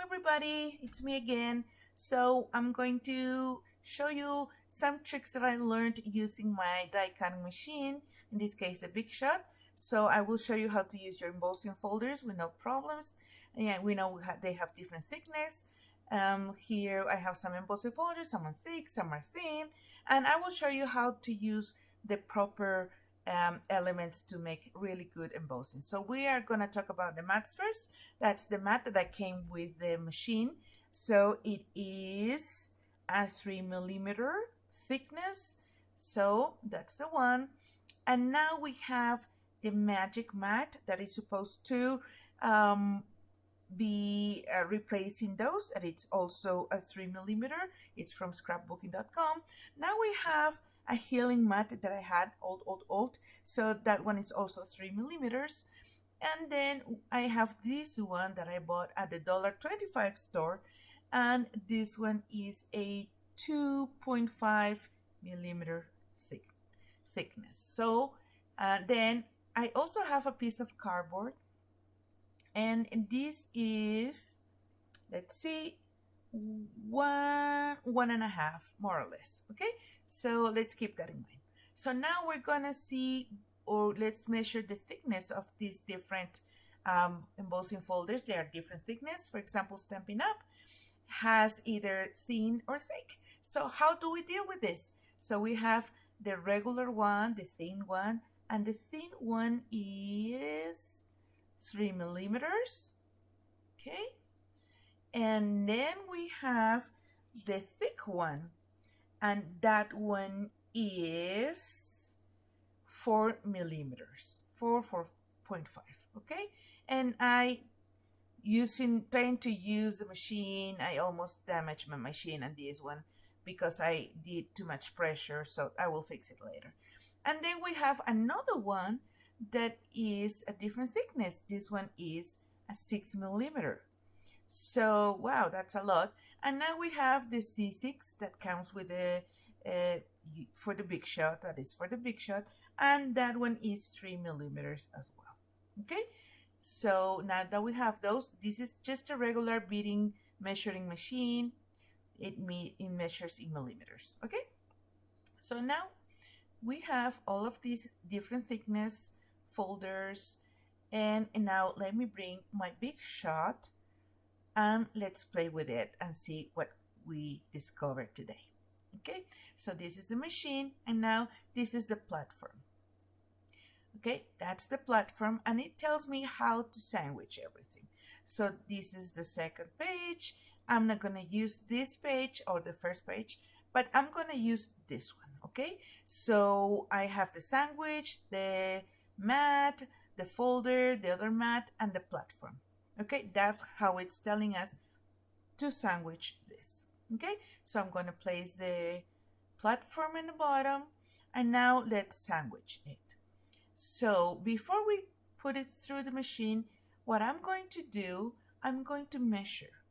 everybody, it's me again. So I'm going to show you some tricks that I learned using my die cutting machine, in this case a Big Shot. So I will show you how to use your embossing folders with no problems. And we know they have different thickness. Here I have some embossing folders, some are thick, some are thin, and I will show you how to use the proper elements to make really good embossing. So we are going to talk about the mats first. That's the mat that came with the machine. So it is a 3 millimeter thickness. So that's the one. And now we have the magic mat that is supposed to be replacing those, and it's also a 3 millimeter. It's from scrapbooking.com. Now we have a healing mat that I had old, so that one is also 3 millimeters. And then I have this one that I bought at the $1.25 store, and this one is a 2.5 millimeter thickness. So then I also have a piece of cardboard, and this is, let's see, one and a half, more or less. Okay, so let's keep that in mind. So now we're gonna see, or let's measure the thickness of these different embossing folders. They are different thickness. For example, Stampin' Up! Has either thin or thick. So how do we deal with this? So we have the regular one, the thin one, and the thin one is 3 millimeters. Okay, and then we have the thick one, and that one is 4 millimeters, 4.5. Okay, and trying to use the machine, I almost damaged my machine and this one because I did too much pressure, so I will fix it later. And then we have another one that is a different thickness. This one is a 6 millimeter. So wow, that's a lot. And now we have the C6 that comes with the for the Big Shot. That is for the Big Shot, and that one is 3 millimeters as well. Okay, so now that we have those, this is just a regular beading measuring machine. It measures in millimeters. Okay, so now we have all of these different thickness folders, and now let me bring my Big Shot and let's play with it and see what we discovered today. Okay, so this is the machine, and now this is the platform. Okay, that's the platform, and it tells me how to sandwich everything. So this is the second page. I'm not gonna use this page or the first page, but I'm gonna use this one. Okay, so I have the sandwich, the mat, the folder, the other mat, and the platform. Okay, that's how it's telling us to sandwich this. Okay, so I'm going to place the platform in the bottom, and now let's sandwich it. So before we put it through the machine, what I'm going to do, I'm going to measure.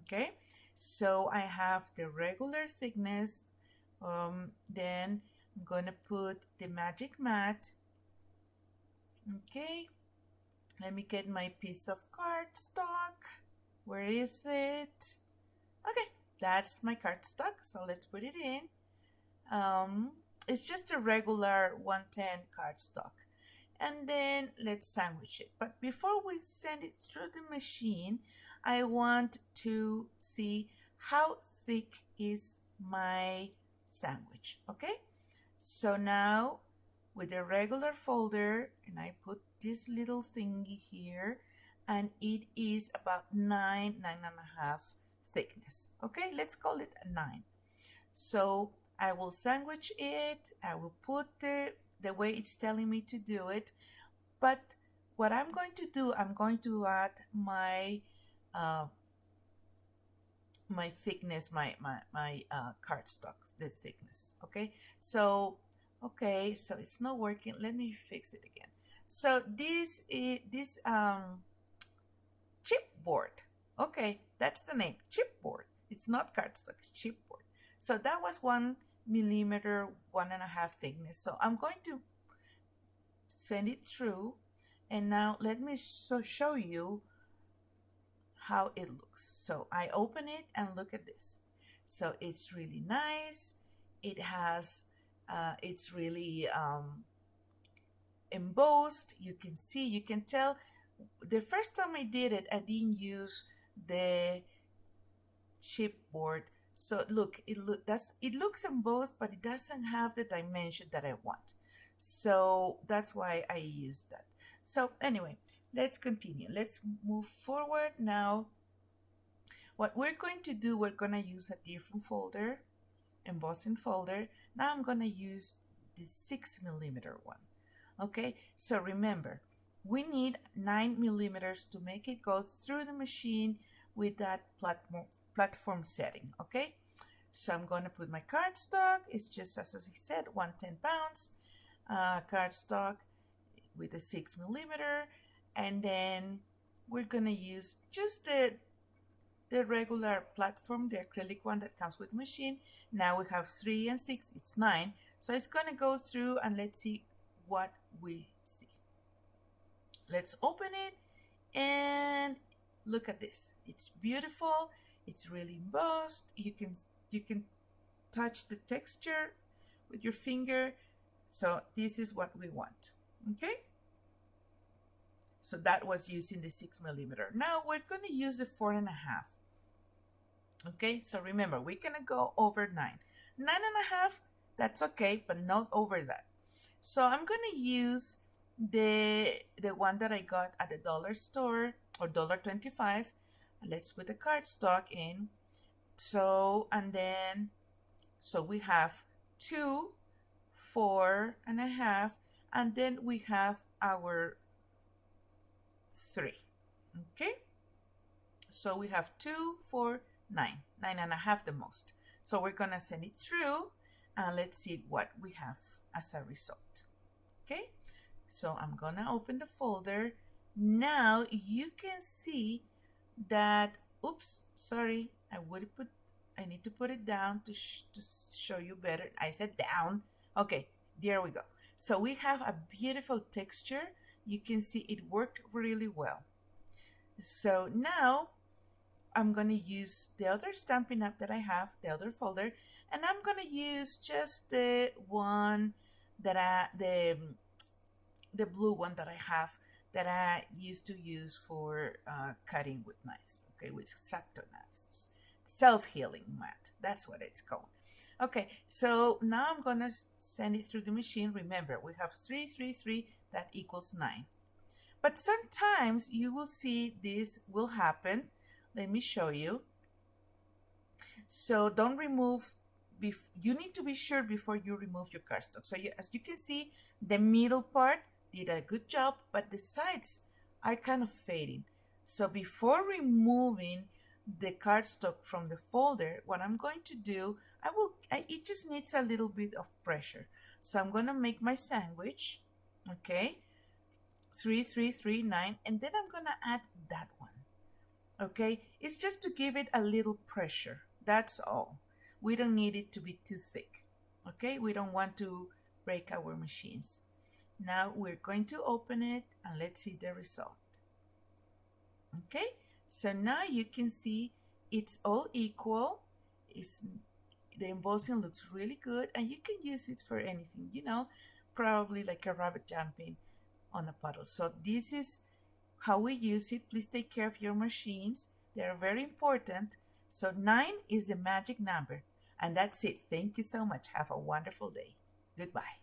Okay, so I have the regular thickness, then I'm going to put the magic mat. Okay, let me get my piece of cardstock. Where is it? Okay, that's my cardstock. So let's put it in. It's just a regular 110 cardstock. And then let's sandwich it. But before we send it through the machine, I want to see how thick is my sandwich. Okay, so now with a regular folder, and I put this little thingy here, and it is about 9.5 thickness. Okay, let's call it a 9. So I will sandwich it. I will put the way it's telling me to do it. But what I'm going to do, I'm going to add my my thickness, my cardstock, the thickness. Okay, so it's not working. Let me fix it again. So this is chipboard. Okay, that's the name, chipboard. It's not cardstock, it's chipboard. So that was 1 millimeter, 1.5 thickness. So I'm going to send it through, and now let me show you how it looks. So I open it and look at this. So it's really nice. It has, it's really embossed. You can see, you can tell. The first time I did it, I didn't use the chipboard. So look, it looks embossed, but it doesn't have the dimension that I want. So that's why I use that. So anyway, let's continue. Let's move forward now. What we're going to do, we're going to use a different folder, embossing folder. Now I'm going to use the 6mm one. Okay, so remember, we need 9mm to make it go through the machine with that platform setting. Okay, so I'm going to put my cardstock. It's just, as I said, 110 pounds cardstock with the 6mm, and then we're going to use just the regular platform, the acrylic one that comes with the machine. Now we have 3 and 6, it's 9. So it's going to go through, and let's see what we see. Let's open it and look at this. It's beautiful. It's really embossed. You can touch the texture with your finger. So this is what we want. Okay. So that was using the 6mm. Now we're going to use the 4.5. Okay. So remember, we're going to go over 9. 9.5. That's okay, but not over that. So I'm going to use the one that I got at the dollar store, or $1.25. Let's put the cardstock in. So, and then, so we have 2, 4.5, and then we have our 3. Okay. So we have 2, 4, 9, 9.5 the most. So we're going to send it through, and let's see what we have as a result. Okay, so I'm gonna open the folder. Now you can see that, oops, sorry, I need to put it down to show you better. I said down. Okay, there we go. So we have a beautiful texture. You can see it worked really well. So now I'm gonna use the other Stampin' Up that I have, the other folder, and I'm gonna use just the one that the blue one that I have, that I used to use for cutting with knives. Okay, with X-Acto knives, self-healing mat. That's what it's called. Okay, so now I'm gonna send it through the machine. Remember, we have 3, 3, 3. That equals 9. But sometimes you will see this will happen. Let me show you. So don't remove. You need to be sure before you remove your cardstock. So as you can see, the middle part did a good job, but the sides are kind of fading. So before removing the cardstock from the folder, what I'm going to do, it just needs a little bit of pressure. So I'm going to make my sandwich, okay, 3, 3, 3, 9, and then I'm going to add that one, okay. It's just to give it a little pressure. That's all. We don't need it to be too thick, okay? We don't want to break our machines. Now we're going to open it, and let's see the result. Okay, so now you can see it's all equal. The embossing looks really good, and you can use it for anything, probably like a rabbit jumping on a puddle. So this is how we use it. Please take care of your machines. They are very important. So 9 is the magic number. And that's it. Thank you so much. Have a wonderful day. Goodbye.